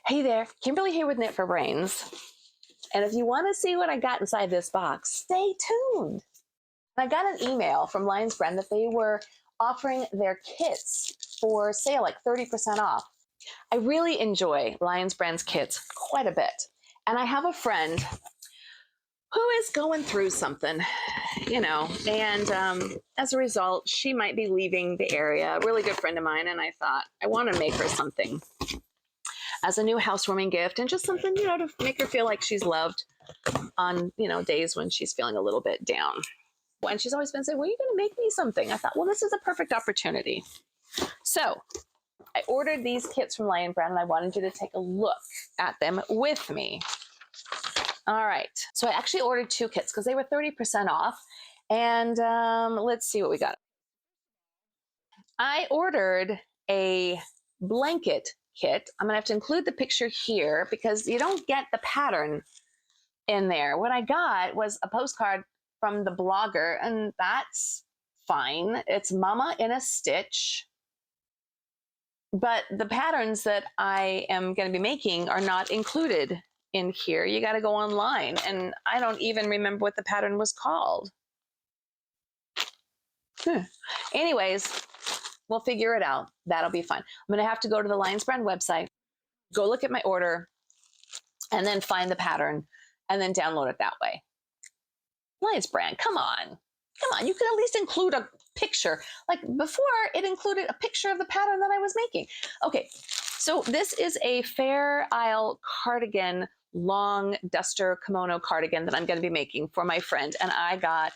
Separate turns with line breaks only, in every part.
Hey there, Kimberly here with Knit for Brains. And if you want to see what I got inside this box, stay tuned. I got an email from Lion Brand that they were offering their kits for sale, like 30% off. I really enjoy Lion Brand's kits quite a bit. And I have a friend who is going through something, and as a result, she might be leaving the area. A really good friend of mine, and I thought, I want to make her something as a new housewarming gift and just something, to make her feel like she's loved on, days when she's feeling a little bit down. And she's always been saying, well, you're going to make me something. I thought, well, this is a perfect opportunity. So I ordered these kits from Lion Brand and I wanted you to take a look at them with me. All right. So I actually ordered 2 kits because they were 30% off. And let's see what we got. I ordered a blanket kit. I'm gonna have to include the picture here because you don't get the pattern in there. What I got was a postcard from the blogger, and that's fine. It's Mama in a Stitch. But the patterns that I am going to be making are not included in here. You got to go online, and I don't even remember what the pattern was called. Anyways, we'll figure it out. That'll be fine. I'm going to have to go to the Lion Brand website, go look at my order, and then find the pattern, and then download it that way. Lion Brand, come on. You could at least include a picture. Like before, it included a picture of the pattern that I was making. Okay, so this is a Fair Isle cardigan, long duster kimono cardigan that I'm going to be making for my friend. And I got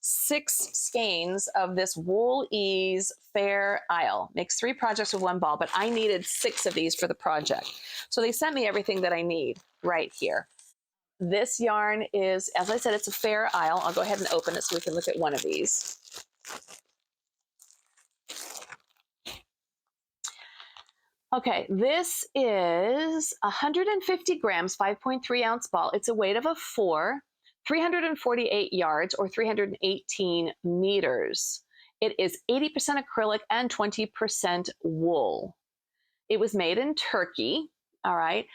6 skeins of this Wool Ease Fair Isle. Makes 3 projects with 1 ball, but I needed 6 of these for the project. So they sent me everything that I need right here. This yarn is, as I said, it's a Fair Isle. I'll go ahead and open it so we can look at one of these. Okay, this is 150 grams, 5.3 ounce ball. It's a weight of a 4, 348 yards or 318 meters. It is 80% acrylic and 20% wool. It was made in Turkey. All right.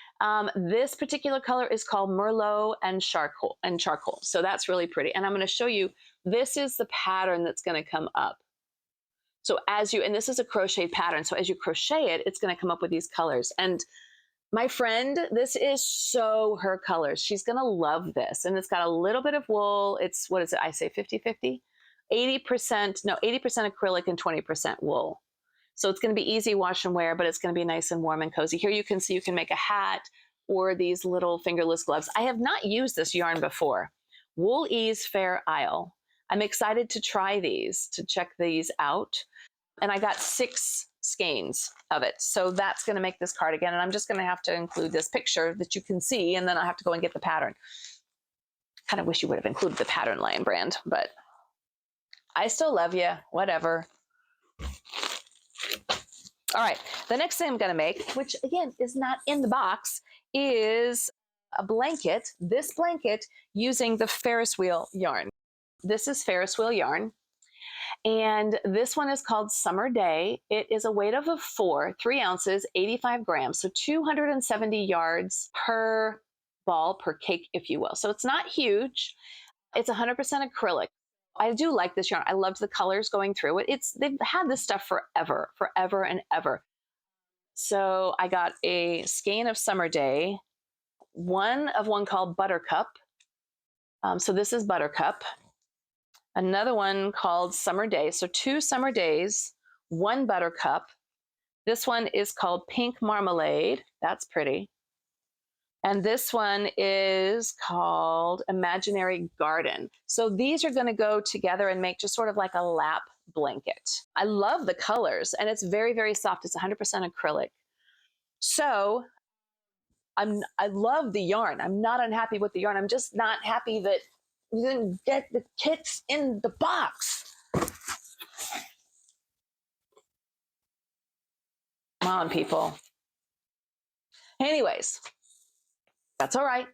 This particular color is called Merlot and charcoal. So that's really pretty. And I'm going to show you, this is the pattern that's going to come up. So and this is a crochet pattern. So as you crochet it, it's going to come up with these colors. And my friend, this is so her colors. She's going to love this. And it's got a little bit of wool. It's, what is it? I say 50-50? 80% acrylic and 20% wool. So it's going to be easy wash and wear, but it's going to be nice and warm and cozy. Here you can see you can make a hat or these little fingerless gloves. I have not used this yarn before. Wool Ease Fair Isle. I'm excited to try these, to check these out. And I got 6 skeins of it. So that's going to make this cardigan. And I'm just going to have to include this picture that you can see, and then I'll have to go and get the pattern. Kind of wish you would have included the pattern, Lion Brand, but I still love you, whatever. All right, the next thing I'm going to make, which again is not in the box, is a blanket. This blanket using the Ferris Wheel yarn. This is Ferris Wheel yarn. And this one is called Summer Day. It is a weight of a 4, 3 ounces, 85 grams. So 270 yards per ball, per cake, if you will. So it's not huge. It's 100% acrylic. I do like this yarn. I loved the colors going through it. They've had this stuff forever and ever. So I got a skein of Summer Day, one called Buttercup. So this is Buttercup. Another one called Summer Day. So 2 Summer Days, 1 Buttercup. This one is called Pink Marmalade. That's pretty. And this one is called Imaginary Garden. So these are going to go together and make just sort of like a lap blanket. I love the colors, and it's very, very soft. It's 100% acrylic. So I love the yarn. I'm not unhappy with the yarn. I'm just not happy that we didn't get the kits in the box. Come on, people. Anyways, that's all right.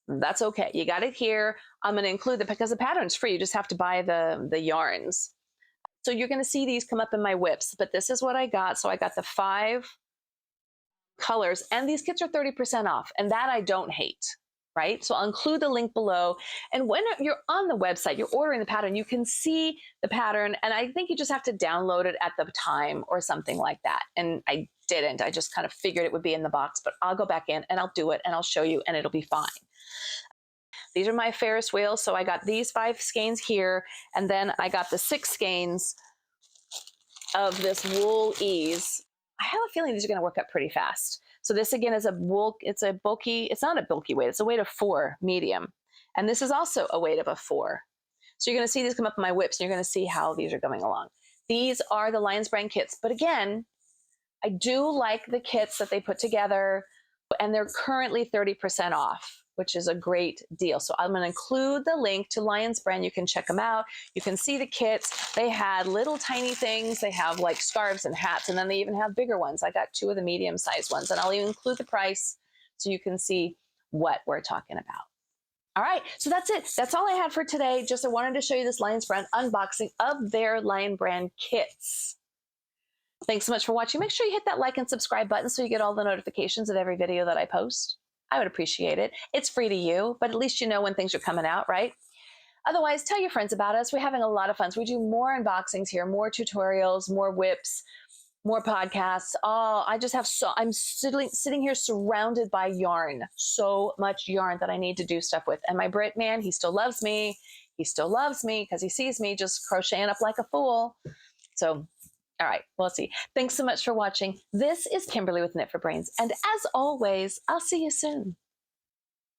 That's okay. You got it here. I'm going to include because the pattern's free. You just have to buy the yarns. So you're going to see these come up in my whips, but this is what I got. So I got the 5 colors, and these kits are 30% off, and that I don't hate, right? So I'll include the link below. And when you're on the website, you're ordering the pattern, you can see the pattern, and I think you just have to download it at the time or something like that. And I didn't. I just kind of figured it would be in the box, but I'll go back in and I'll do it and I'll show you and it'll be fine. These are my Ferris wheels. So I got these 5 skeins here, and then I got the 6 skeins of this wool ease. I have a feeling these are going to work up pretty fast. So this again is a wool, it's a bulky, it's not a bulky weight, it's a weight of 4 medium. And this is also a weight of a 4. So you're going to see these come up in my whips, and you're going to see how these are going along. These are the Lion Brand kits. But again, I do like the kits that they put together, and they're currently 30% off, which is a great deal. So I'm going to include the link to Lion Brand. You can check them out. You can see the kits. They had little tiny things. They have like scarves and hats, and then they even have bigger ones. I got 2 of the medium-sized ones, and I'll even include the price so you can see what we're talking about. All right, so that's it. That's all I had for today. Just I wanted to show you this Lion Brand unboxing of their Lion Brand kits. Thanks so much for watching. Make sure you hit that like and subscribe button so you get all the notifications of every video that I post. I would appreciate it. It's free to you, but at least you know when things are coming out, right? Otherwise, tell your friends about us. We're having a lot of fun. So we do more unboxings here, more tutorials, more whips, more podcasts. Oh, I just have I'm sitting here surrounded by yarn, so much yarn that I need to do stuff with. And my Brit man, he still loves me. He still loves me because he sees me just crocheting up like a fool. So, all right, we'll see. Thanks so much for watching. This is Kimberly with Knit for Brains. And as always, I'll see you soon.